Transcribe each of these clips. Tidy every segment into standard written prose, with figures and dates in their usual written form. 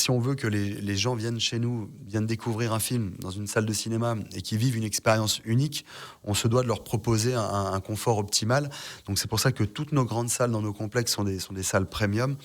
si on veut que les gens viennent chez nous, viennent découvrir un film dans une salle de cinéma et qu'ils vivent une expérience unique, on se doit de leur proposer un confort optimal. Donc c'est pour ça que toutes nos grandes salles dans nos complexes sont des salles premium,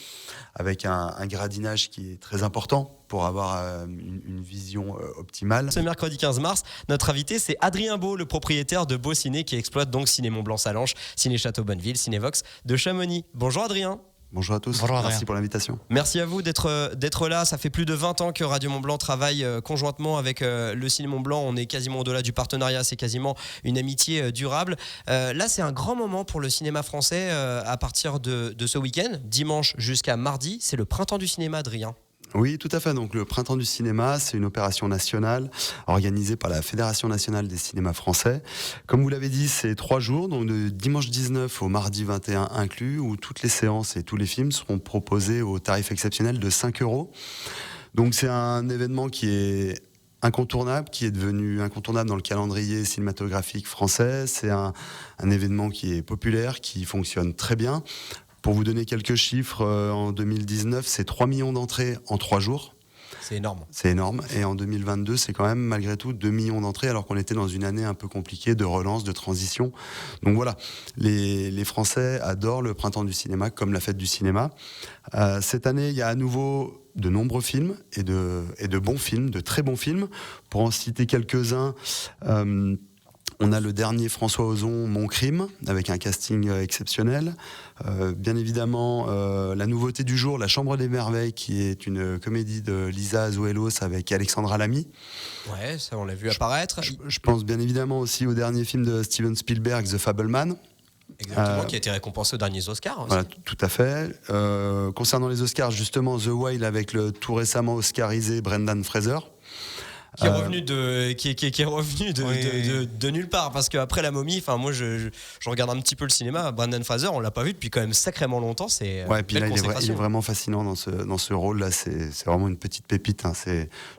avec un gradinage qui est très important pour avoir une vision optimale. Ce mercredi 15 mars, notre invité, c'est Adrien Beau, le propriétaire de Beau Ciné, qui exploite donc Ciné Mont-Blanc-Salanches, Ciné Château-Bonneville, Cinévox de Chamonix. Bonjour Adrien. Bonjour à tous, Bonjour, merci pour l'invitation. Merci à vous d'être là. Ça fait plus de 20 ans que Radio Mont-Blanc travaille conjointement avec le Ciné Mont-Blanc. On est quasiment au-delà du partenariat, c'est quasiment une amitié durable. Là, c'est un grand moment pour le cinéma français à partir de ce week-end, dimanche jusqu'à mardi. C'est le printemps du cinéma, Adrien. Oui, tout à fait. Donc, le Printemps du cinéma, c'est une opération nationale organisée par la Fédération nationale des cinémas français. Comme vous l'avez dit, c'est 3 jours, donc de dimanche 19 au mardi 21 inclus, où toutes les séances et tous les films seront proposés au tarif exceptionnel de 5 €. Donc, c'est un événement qui est incontournable, qui est devenu incontournable dans le calendrier cinématographique français. C'est un événement qui est populaire, qui fonctionne très bien. Pour vous donner quelques chiffres, en 2019, c'est 3 millions d'entrées en 3 jours. C'est énorme. C'est énorme. Et en 2022, c'est quand même malgré tout 2 millions d'entrées, alors qu'on était dans une année un peu compliquée de relance, de transition. Donc voilà, les Français adorent le printemps du cinéma comme la fête du cinéma. Cette année, il y a à nouveau de nombreux films et de bons films, de très bons films. Pour en citer quelques-uns, on a le dernier François Ozon, Mon Crime, avec un casting exceptionnel. Bien évidemment, la nouveauté du jour, La Chambre des Merveilles, qui est une comédie de Lisa Azuelos avec Alexandra Lamy. Ouais, ça on l'a vu apparaître. Je pense bien évidemment aussi au dernier film de Steven Spielberg, The Fableman. Exactement, qui a été récompensé aux derniers Oscars aussi. Voilà, tout à fait. Concernant les Oscars, justement, The Whale avec le tout récemment oscarisé Brendan Fraser. Qui est revenu de nulle part, parce qu'après La Momie, enfin moi je regarde un petit peu le cinéma. Brendan Fraser, on l'a pas vu depuis quand même sacrément longtemps. C'est ouais, puis là il est vraiment fascinant dans ce rôle là. C'est vraiment une petite pépite. Hein.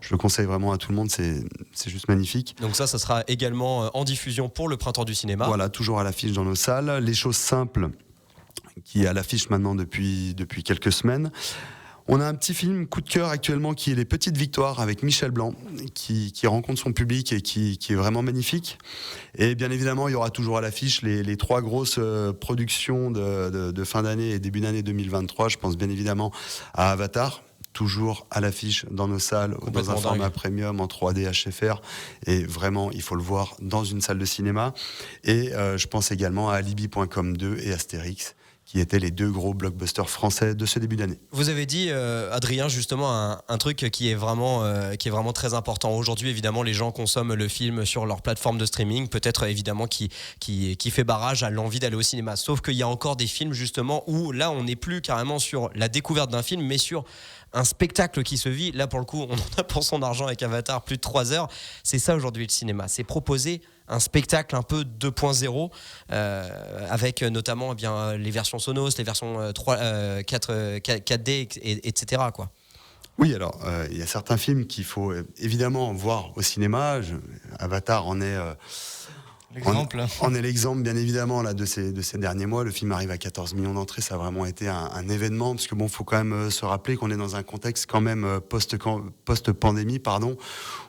Je le conseille vraiment à tout le monde. C'est juste magnifique. Donc ça sera également en diffusion pour le printemps du cinéma. Voilà, toujours à l'affiche dans nos salles. Les choses simples, qui est à l'affiche maintenant depuis quelques semaines. On a un petit film coup de cœur actuellement qui est Les Petites Victoires avec Michel Blanc qui rencontre son public et qui est vraiment magnifique. Et bien évidemment, il y aura toujours à l'affiche les 3 grosses productions de fin d'année et début d'année 2023. Je pense bien évidemment à Avatar, toujours à l'affiche dans nos salles, dans un format premium en 3D HFR. Et vraiment, il faut le voir dans une salle de cinéma. Et je pense également à Alibi.com 2 et Astérix, qui étaient les 2 gros blockbusters français de ce début d'année. Vous avez dit, Adrien, justement, un truc qui est vraiment très important. Aujourd'hui, évidemment, les gens consomment le film sur leur plateforme de streaming, peut-être évidemment qui fait barrage à l'envie d'aller au cinéma. Sauf qu'il y a encore des films, justement, où là, on n'est plus carrément sur la découverte d'un film, mais sur un spectacle qui se vit. Là, pour le coup, on en a pour son argent avec Avatar, plus de 3 heures. C'est ça aujourd'hui le cinéma. C'est proposer un spectacle un peu 2.0 avec notamment les versions Sonos, les versions 4D, etc. quoi. Oui, alors il y a certains films qu'il faut évidemment voir au cinéma. Avatar en est l'exemple. On est l'exemple, bien évidemment, là, de ces derniers mois. Le film arrive à 14 millions d'entrées. Ça a vraiment été un événement, parce que bon, faut quand même se rappeler qu'on est dans un contexte quand même post-pandémie,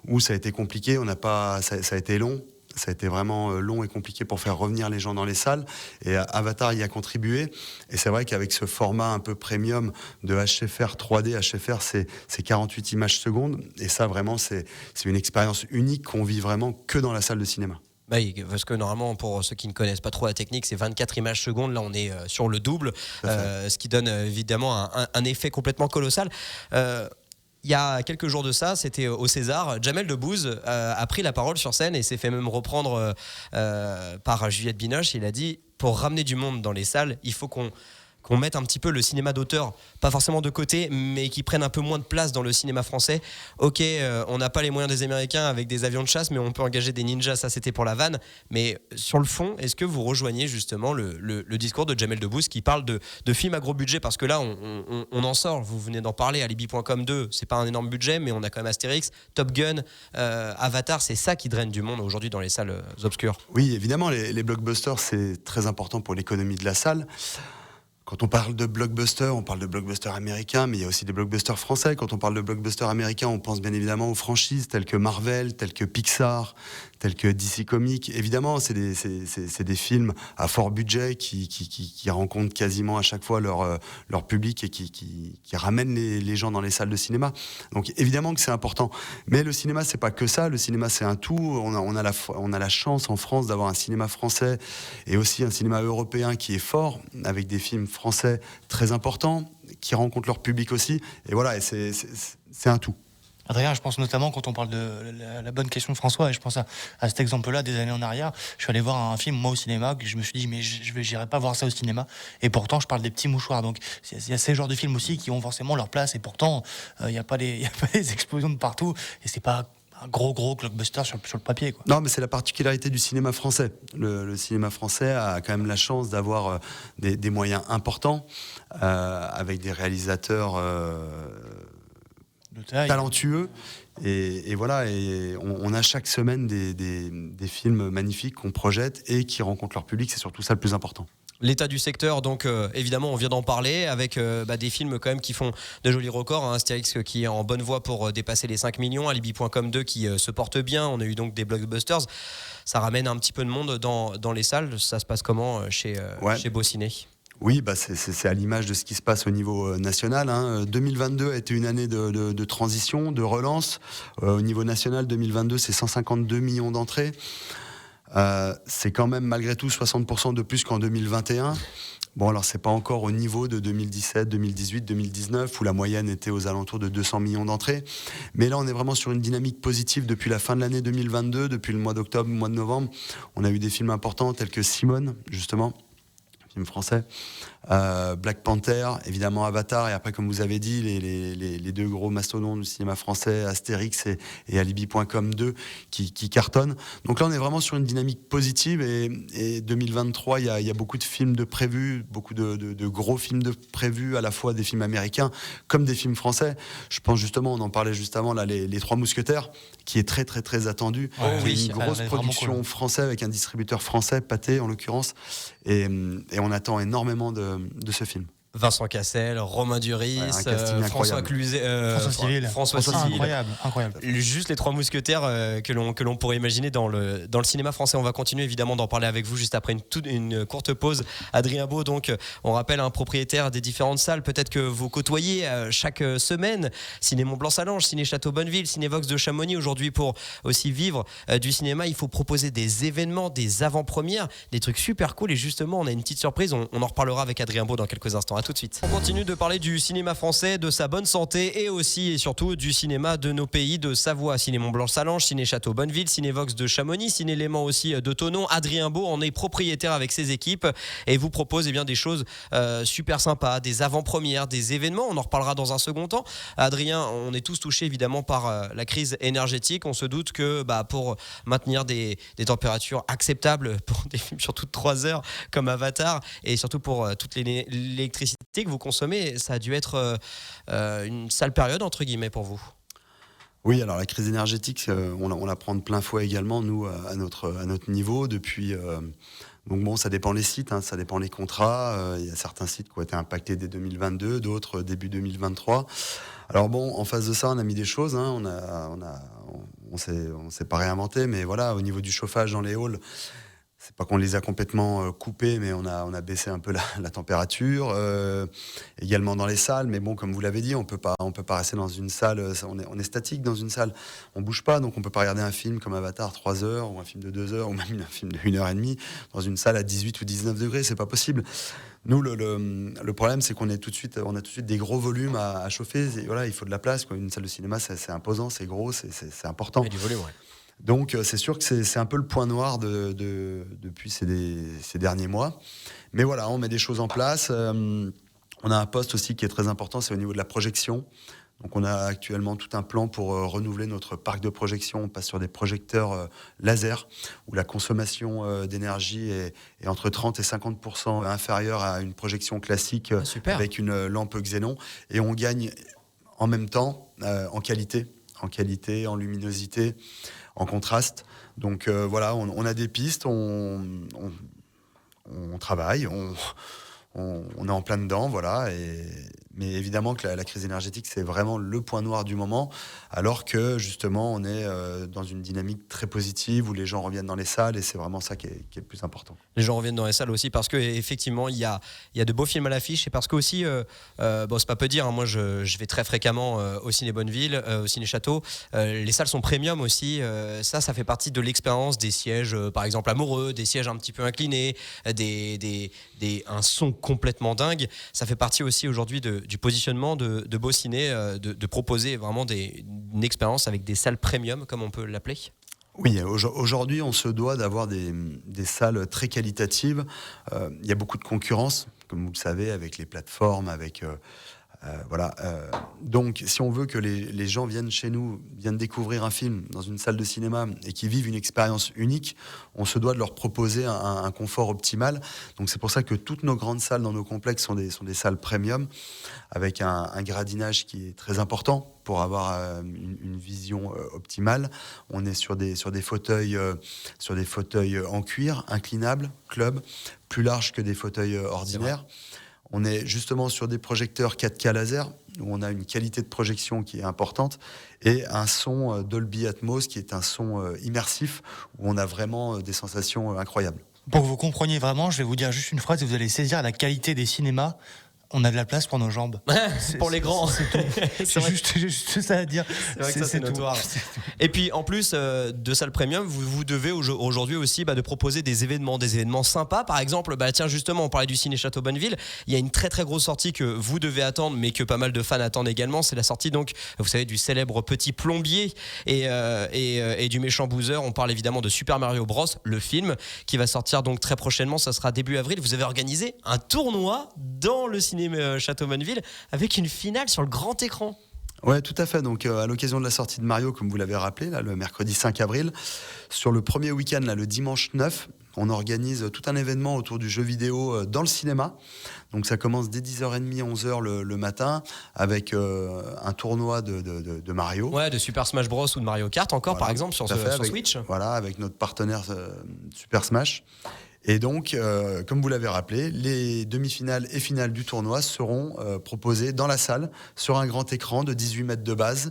où ça a été compliqué. Ça a été long. Ça a été vraiment long et compliqué pour faire revenir les gens dans les salles. Et Avatar y a contribué. Et c'est vrai qu'avec ce format un peu premium de HFR 3D, HFR, c'est 48 images secondes. Et ça, vraiment, c'est une expérience unique qu'on vit vraiment que dans la salle de cinéma. Bah, parce que normalement, pour ceux qui ne connaissent pas trop la technique, c'est 24 images secondes. Là, on est sur le double, ce qui donne évidemment un effet complètement colossal. Il y a quelques jours de ça, c'était au César, Jamel Debbouze a pris la parole sur scène et s'est fait même reprendre par Juliette Binoche. Il a dit, pour ramener du monde dans les salles, il faut qu'on mette un petit peu le cinéma d'auteur, pas forcément de côté, mais qui prenne un peu moins de place dans le cinéma français. Ok, on n'a pas les moyens des Américains avec des avions de chasse, mais on peut engager des ninjas, ça c'était pour la vanne. Mais sur le fond, est-ce que vous rejoignez justement le discours de Jamel Debbouze qui parle de films à gros budget? Parce que là, on en sort, vous venez d'en parler, Alibi.com 2, c'est pas un énorme budget, mais on a quand même Astérix, Top Gun, Avatar, c'est ça qui draine du monde aujourd'hui dans les salles obscures. Oui, évidemment, les blockbusters, c'est très important pour l'économie de la salle. Quand on parle de blockbuster, on parle de blockbuster américain, mais il y a aussi des blockbusters français. Quand on parle de blockbuster américain, on pense bien évidemment aux franchises telles que Marvel, telles que Pixar, telles que DC Comics. Évidemment, c'est des films à fort budget qui rencontrent quasiment à chaque fois leur public et qui ramènent les gens dans les salles de cinéma. Donc évidemment que c'est important. Mais le cinéma, c'est pas que ça. Le cinéma, c'est un tout. On a la chance en France d'avoir un cinéma français et aussi un cinéma européen qui est fort, avec des films français très importants, qui rencontrent leur public aussi. Et voilà, c'est un tout. Adrien, je pense notamment quand on parle de la bonne question de François, et je pense à cet exemple-là des années en arrière, je suis allé voir un film, moi, au cinéma, que je me suis dit, mais j'irai pas voir ça au cinéma. Et pourtant, je parle des petits mouchoirs. Donc, il y a ces genres de films aussi qui ont forcément leur place, et pourtant, il n'y a pas des explosions de partout, et c'est pas un gros blockbuster sur le papier, quoi. Non, mais c'est la particularité du cinéma français. Le cinéma français a quand même la chance d'avoir des moyens importants, avec des réalisateurs talentueux. Et voilà, et on a chaque semaine des films magnifiques qu'on projette et qui rencontrent leur public. C'est surtout ça le plus important. L'état du secteur, donc évidemment on vient d'en parler avec des films quand même qui font de jolis records, hein. Astérix qui est en bonne voie pour dépasser les 5 millions, Alibi.com 2 qui se porte bien, on a eu donc des blockbusters, ça ramène un petit peu de monde dans les salles. Ça se passe comment chez Beau Ciné? Oui, c'est à l'image de ce qui se passe au niveau national, hein. 2022 a été une année de transition, de relance. Au niveau national, 2022, c'est 152 millions d'entrées. C'est quand même malgré tout 60% de plus qu'en 2021. Bon, alors c'est pas encore au niveau de 2017, 2018, 2019 où la moyenne était aux alentours de 200 millions d'entrées. Mais là, on est vraiment sur une dynamique positive depuis la fin de l'année 2022, depuis le mois d'octobre, mois de novembre. On a eu des films importants tels que Simone, justement, film français, Black Panther, évidemment Avatar, et après, comme vous avez dit, les deux gros mastodontes du cinéma français, Astérix et Alibi.com 2, qui cartonnent. Donc là, on est vraiment sur une dynamique positive, et 2023, il y a beaucoup de films de prévus, beaucoup de gros films de prévus, à la fois des films américains comme des films français. Je pense justement, on en parlait juste avant, là, les Trois Mousquetaires, qui est très très très attendu. Oui, une grosse production cool. française avec un distributeur français, Pathé en l'occurrence, et on attend énormément de ce film. Vincent Cassel, Romain Duris, François Cluzet, François Civil. Incroyable. Juste les Trois Mousquetaires que l'on pourrait imaginer dans le cinéma français. On va continuer évidemment d'en parler avec vous juste après une courte pause. Adrien Beau, donc, on rappelle un propriétaire des différentes salles, peut-être que vous côtoyez chaque semaine. Ciné Mont-Blanc-Salange, Ciné Château-Bonneville, Cinévox de Chamonix. Aujourd'hui, pour aussi vivre du cinéma, il faut proposer des événements, des avant-premières, des trucs super cool. Et justement, on a une petite surprise. On en reparlera avec Adrien Beau dans quelques instants. À tout de suite. On continue de parler du cinéma français, de sa bonne santé et aussi et surtout du cinéma de nos pays de Savoie. Ciné Mont-Blanc-Salange, Ciné Château-Bonneville, Cinévox de Chamonix, Ciné Léman aussi de Thonon. Adrien Beau en est propriétaire avec ses équipes et vous propose bien des choses super sympas, des avant-premières, des événements. On en reparlera dans un second temps. Adrien, on est tous touchés évidemment par la crise énergétique. On se doute que pour maintenir des températures acceptables pour des films surtout de 3 heures comme Avatar et surtout pour toute l'électricité que vous consommez, ça a dû être une sale période entre guillemets pour vous. Oui, alors la crise énergétique, on la prend de plein fouet également, nous, à notre niveau, depuis... donc bon, ça dépend les sites, hein, ça dépend les contrats. Il y a certains sites qui ont été impactés dès 2022, d'autres début 2023. Alors bon, en face de ça, on a mis des choses, hein, on s'est pas réinventé, mais voilà, au niveau du chauffage dans les halls, c'est pas qu'on les a complètement coupés, mais on a baissé un peu la température. Également dans les salles, mais bon, comme vous l'avez dit, on peut pas rester dans une salle. On est statique dans une salle, on bouge pas, donc on peut pas regarder un film comme Avatar 3 heures ou un film de 2 heures ou même un film de 1h30 dans une salle à 18 ou 19 degrés, c'est pas possible. Nous, le problème, c'est qu'on a tout de suite des gros volumes à chauffer. Et voilà, il faut de la place, quoi. Une salle de cinéma, c'est imposant, c'est gros, c'est important. Et du volume, ouais. Donc c'est sûr que c'est un peu le point noir depuis ces derniers mois. Mais voilà, on met des choses en place. On a un poste aussi qui est très important, c'est au niveau de la projection. Donc on a actuellement tout un plan pour renouveler notre parc de projection. On passe sur des projecteurs laser, où la consommation d'énergie est entre 30 et 50% inférieure à une projection classique avec une lampe xénon. Et on gagne en même temps en qualité, en luminosité, en contraste. Donc voilà, on a des pistes, on travaille, on est en plein dedans, voilà. Mais évidemment que la crise énergétique, c'est vraiment le point noir du moment, alors que justement, on est dans une dynamique très positive où les gens reviennent dans les salles, et c'est vraiment ça qui est le plus important. Les gens reviennent dans les salles aussi parce que effectivement il y a de beaux films à l'affiche, et parce que aussi bon, c'est pas peu dire, hein, moi je vais très fréquemment au Ciné Bonneville, au Ciné Château. Les salles sont premium aussi, ça fait partie de l'expérience, des sièges par exemple amoureux, des sièges un petit peu inclinés, un son complètement dingue. Ça fait partie aussi aujourd'hui du positionnement de Beau Ciné, de proposer vraiment une expérience avec des salles premium, comme on peut l'appeler. Oui, aujourd'hui, on se doit d'avoir des salles très qualitatives. Il y a beaucoup de concurrence, comme vous le savez, avec les plateformes, avec voilà. Donc, si on veut que les gens viennent chez nous, viennent découvrir un film dans une salle de cinéma et qu'ils vivent une expérience unique, on se doit de leur proposer un confort optimal. Donc, c'est pour ça que toutes nos grandes salles dans nos complexes sont des salles premium, avec un gradinage qui est très important pour avoir une vision optimale. On est sur des fauteuils en cuir, inclinables, club, plus larges que des fauteuils ordinaires. On est justement sur des projecteurs 4K laser, où on a une qualité de projection qui est importante, et un son Dolby Atmos, qui est un son immersif, où on a vraiment des sensations incroyables. Pour que vous compreniez vraiment, je vais vous dire juste une phrase et vous allez saisir la qualité des cinémas. On a de la place pour nos jambes. Pour les grands. C'est juste ça à dire. C'est vrai que ça, c'est notoire. Et puis, en plus de salles premium, vous devez aujourd'hui aussi de proposer des événements sympas. Par exemple, tiens, justement, on parlait du Ciné Château Bonneville. Il y a une très très grosse sortie que vous devez attendre, mais que pas mal de fans attendent également. C'est la sortie, donc, vous savez, du célèbre Petit Plombier et du méchant Bowser. On parle évidemment de Super Mario Bros, le film, qui va sortir donc très prochainement. Ça sera début avril. Vous avez organisé un tournoi dans le Ciné Château Bonneville avec une finale sur le grand écran. Ouais, tout à fait. Donc, à l'occasion de la sortie de Mario, comme vous l'avez rappelé, là, le mercredi 5 avril, sur le premier week-end, là, le dimanche 9, on organise tout un événement autour du jeu vidéo dans le cinéma. Donc, ça commence dès 10h30, 11h le matin, avec un tournoi de Mario. Ouais, de Super Smash Bros ou de Mario Kart encore, voilà, par exemple, sur Switch. Voilà, avec notre partenaire Super Smash. Et donc, comme vous l'avez rappelé, les demi-finales et finales du tournoi seront proposées dans la salle, sur un grand écran de 18 mètres de base.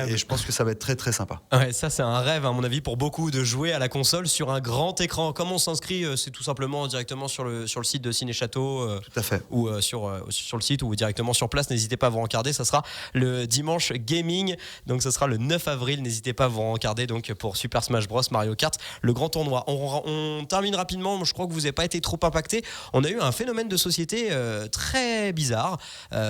Et je pense que ça va être très très sympa. Ouais, ça c'est un rêve à mon avis pour beaucoup, de jouer à la console sur un grand écran. Comment on s'inscrit? C'est tout simplement directement sur le site de Ciné Château. Tout à fait. Ou sur le site, ou directement sur place. N'hésitez pas à vous rencarder. Ça sera le dimanche gaming. Donc ce sera le 9 avril. N'hésitez pas à vous rencarder donc, pour Super Smash Bros, Mario Kart, le grand tournoi. On termine rapidement. Je crois que vous n'avez pas été trop impacté. On a eu un phénomène de société très bizarre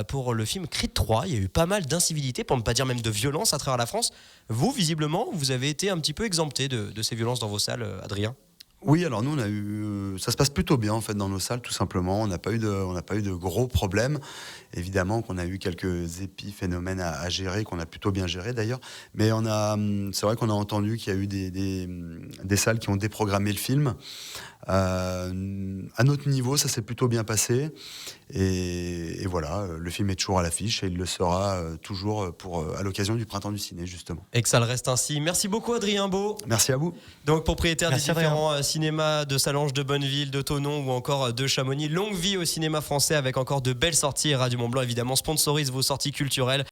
pour le film Creed 3. Il y a eu pas mal d'incivilités, pour ne pas dire même de violence à travers la France. Vous, visiblement, vous avez été un petit peu exempté de ces violences dans vos salles, Adrien. Oui, alors nous, on a eu, ça se passe plutôt bien en fait dans nos salles, tout simplement. On n'a pas eu de gros problèmes. Évidemment qu'on a eu quelques épiphénomènes à gérer, qu'on a plutôt bien géré d'ailleurs. Mais c'est vrai qu'on a entendu qu'il y a eu des salles qui ont déprogrammé le film. À notre niveau, ça s'est plutôt bien passé. Et voilà, le film est toujours à l'affiche et il le sera toujours à l'occasion du Printemps du Ciné, justement. Et que ça le reste ainsi. Merci beaucoup, Adrien Beau. Merci à vous. Donc, propriétaire Merci, des différents cinémas de Salange, de Bonneville, de Thonon ou encore de Chamonix. Longue vie au cinéma français avec encore de belles sorties. Et Radio Mont Blanc, évidemment, sponsorise vos sorties culturelles.